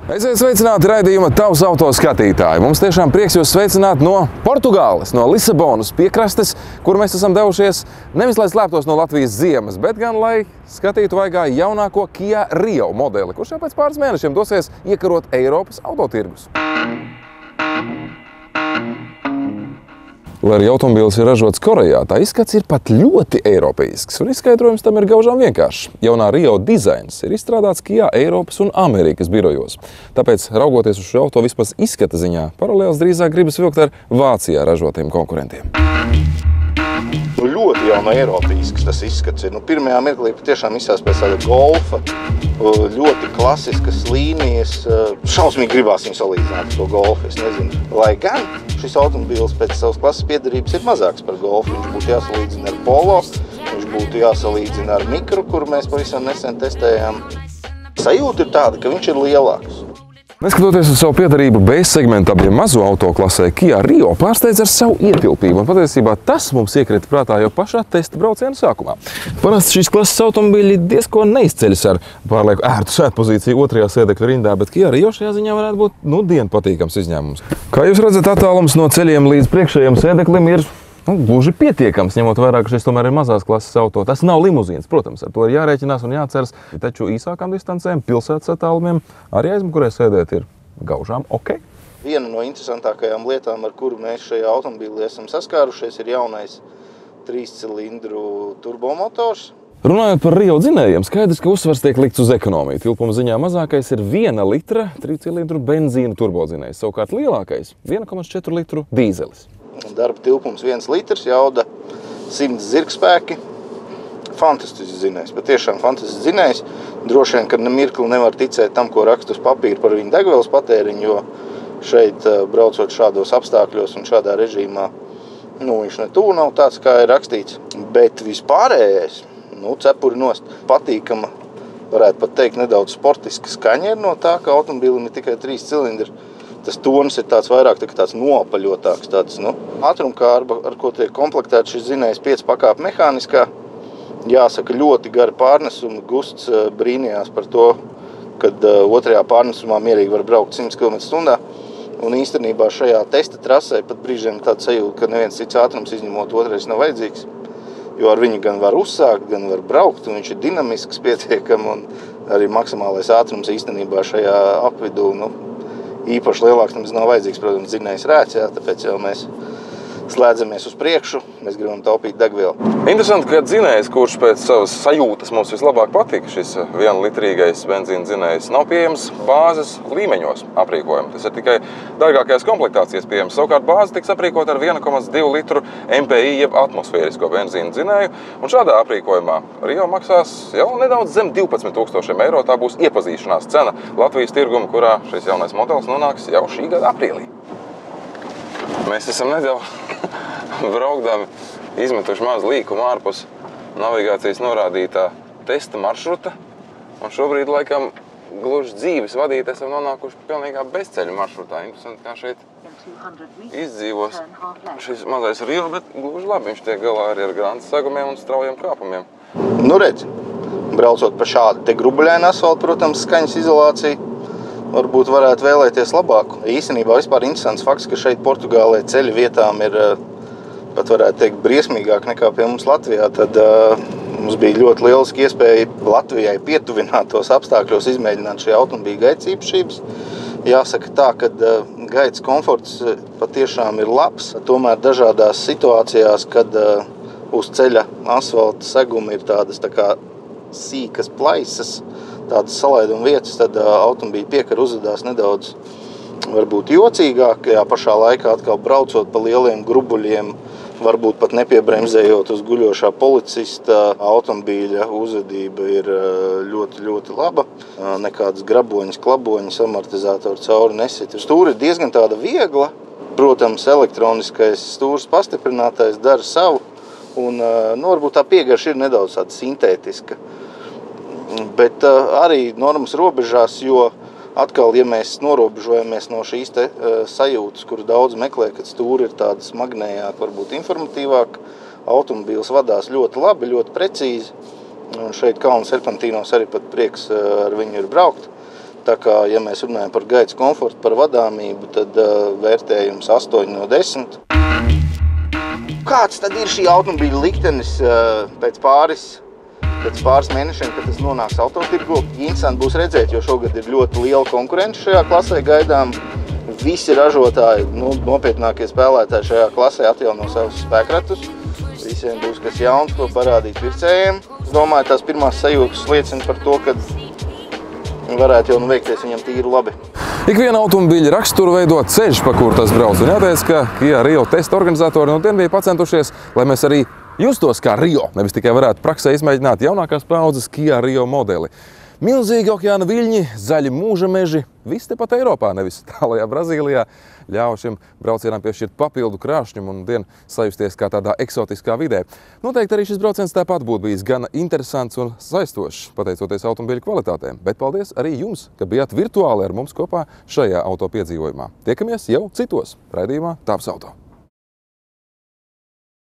Esiet sveicināti raidījuma Tavs auto skatītāji. Mums tiešām prieks jūs sveicināt no Portugāles, no Lisabonas piekrastes, kur mēs esam devušies nevis lai slēptos no Latvijas ziemas, bet gan lai skatītu vaigā jaunāko Kia Rio modeli, kurš jau pēc pāris mēnešiem dosies iekarot Eiropas autotirgus. Lai arī automobīls ir ražots Korejā, tā izskats ir pat ļoti eiropeisks, un izskaidrojums tam ir gaužām vienkāršs. Jaunā Rio dizains ir izstrādāts Kia Eiropas un Amerikas birojos. Tāpēc, raugoties uz šo auto vismaz izskata ziņā, paralēls drīzāk gribas vilkt ar Vācijā ražotiem konkurentiem. Ļoti jau no eiropeisks tas izskats ir. Pirmajā mirklī patiešām izsās pēc tāda golfa, ļoti klasiskas līnijas. Šausmīgi gribās viņu salīdzināt ar to golfu, es nezinu. Lai gan šis automobīls pēc savas klases piederības ir mazāks par golfu. Viņš būtu jāsalīdzina ar Polo, viņš būtu jāsalīdzina ar Micru, kuru mēs pavisam nesen testējām. Sajūta ir tāda, ka viņš ir lielāks. Neskatoties uz savu piederību B segmenta mazo auto klasē, Kia Rio pārsteidz ar savu ietilpību, un patiesībā tas mums iekrita prātā jau pašā testa brauciena sākumā. Parasti šīs klases automobīļi diezko neizceļas ar pārlieku ērtu sēdpozīciju otrajā sēdekļa rindā, bet Kia Rio šajā ziņā varētu būt dienu patīkams izņēmums. Kā jūs redzat, attālums no ceļiem līdz priekšējiem sēdeklim ir gluži pietiekams, ņemot vērā, ka šis tomēr ir mazās klases auto. Tas nav limuzīns, protams, ar to ir jārēķinās un jāceras, taču īsākām distancēm, pilsētas attālumiem arī aizmugurē sēdēt ir gaužām ok. Viena no interesantākajām lietām, ar kuru mēs šajā automobīlī esam saskārušies, ir jaunais 3-cilindru turbomotors. Runājot par Rio dzinējiem, skaidrs, ka uzsvars tiek likts uz ekonomiju. Tilpuma ziņā mazākais ir 1 litra 3-cilindru benzīna turbodzinējs, savukārt lielākais 1,4 litru dīzelis. Darba tilpums 1 litrs, jauda 100 zirgspēki. Fantastisks dzinējs, patiešām fantastisks dzinējs. Droši vien, ka nemirkli nevar ticēt tam, ko raksta uz papīra par viņu degvielas patēriņu, jo šeit, braucot šādos apstākļos un šādā režīmā, viņš ne tuvu nav tāds, kā ir rakstīts. Bet vispārējais, cepuri nost, patīkama, varētu pat teikt, nedaudz sportiska skaņa ir no tā, ka automobīlim ir tikai 3 cilindri. Tas tonis ir tāds vairāk tāds noapaļotāks, tāds, ātrumkārba, ar ko tiek komplektēts šis dzinējs 5 pakāpju mehāniskā. Jāsaka, ļoti gari pārnesumi. Gusts brīnījās par to, kad otrajā pārnesumā mierīgi var braukt 100 km/h. Un īstenībā šajā testa trasē pat brīžiem tāda sajūta, ka neviens cits ātrums izņemot otrais nav vajadzīgs. Jo ar viņu gan var uzsākt, gan var braukt, un viņš ir dinamisks pietiekami, un arī maksimālais ātrums īstenībā šajā apvidū, īpaši lielāks nemaz nav vajadzīgs, protams, dzinējs rēts, tāpēc jau mēs slēdzamies uz priekšu, mēs gribam taupīt degvielu. Interesanti, ka dzinējs, kurš pēc savas sajūtas mums vislabāk patīk, šis 1 litrīgais benzīna dzinējs, nav pieejams bāzes līmeņos aprīkojumi. Tas ir tikai dārgākajās komplektācijas pieejams. Savukārt bāze tiks aprīkot ar 1,2 litru MPI jeb atmosfērisko benzīna dzinēju, un šādā aprīkojumā Rio maksās jau nedaudz zem 12 000 eiro. Tā būs iepazīšanās cena Latvijas tirguma, kurā šis jaunais modelis nonāks jau šī gada aprīlī. Mēs esam nedaudz braukdami izmetuši mazu līkumu ārpus navigācijas norādītā testa maršruta, un šobrīd, laikam, gluži dzīves vadīt esam nonākuši pilnīgā bezceļu maršrutā. Interesanti, kā šeit izdzīvos šis mazais Rio, bet gluži labi, viņš tiek galā arī ar grantas sagumiem un straujiem kāpumiem. Redz, braucot pa šādu te grubuļainu asfaltu, protams, skaņas izolācija. Varbūt varētu vēlēties labāku. Īstenībā vispār interesants fakts, ka šeit Portugālē ceļu vietām ir pat varētu teikt briesmīgāk nekā pie mums Latvijā. Tad mums bija ļoti lieliski iespēja Latvijai pietuvinātos apstākļos izmēģināt šī automobīļa gaitas īpašības. Jāsaka tā, ka gaitas komforts patiešām ir labs. Tomēr dažādās situācijās, kad uz ceļa asfalta seguma ir tādas tā kā sīkas plaisas, tādas salaiduma vietas, tad automobīļa piekara uzvedās nedaudz varbūt jocīgāk. Pašā laikā atkal braucot pa lieliem grubuļiem, varbūt pat nepiebremzējot uz guļošā policista, automobīļa uzvedība ir ļoti, ļoti laba. Nekādas graboņas, klaboņas, amortizātori cauri nesit. Stūra ir diezgan tāda viegla. Protams, elektroniskais stūrs pastiprinātais dara savu, un varbūt tā piegarša ir nedaudz tāda sintētiska. Bet arī normas robežās, jo atkal, ja mēs norobežojamies no šīs te sajūtas, kuru daudz meklē, kad stūri ir tāda smagnējāk, varbūt informatīvāk, automobīls vadās ļoti labi, ļoti precīzi. Un šeit kalnu serpentīnos arī pat prieks ar viņu ir braukt. Tā kā, ja mēs runājam par gaitas komfortu, par vadāmību, tad vērtējums 8 no 10. Kāds tad ir šī automobīļa liktenis pēc pāris mēnešiem, kad tas nonāks autotirgu? Interesanti būs redzēt, jo šogad ir ļoti liela konkurence šajā klasē gaidām. Visi ražotāji, nopietnākie spēlētāji šajā klasē atjauno savus spēkratus. Visiem būs kas jauns, ko parādīt pircējiem. Es domāju, tās pirmās sajūtas liecina par to, ka varētu jau veikties viņam tīri labi. Ikviena automobīļa raksturu veido ceļš, pa kur tas brauc. Un jāteic, ka Kia Rio testa organizatori no dienu bija pacentušies, lai mēs arī justos kā Rio, nevis tikai varētu praksē izmēģināt jaunākās paudzes Kia Rio modeli. Milzīgi okeāna viļņi, zaļi mūža meži, viss tepat Eiropā, nevis tālajā Brazīlijā, ļauj šim braucienam piešķirt papildu krāšņumu un dien sajusties kā tādā eksotiskā vidē. Noteikti arī šis brauciens tāpat būtu bijis gan interesants un saistošs, pateicoties automobiļu kvalitātēm. Bet paldies arī jums, ka bijāt virtuāli ar mums kopā šajā auto piedzīvojumā. Tiekamies jau citos raidījumā Tavs auto.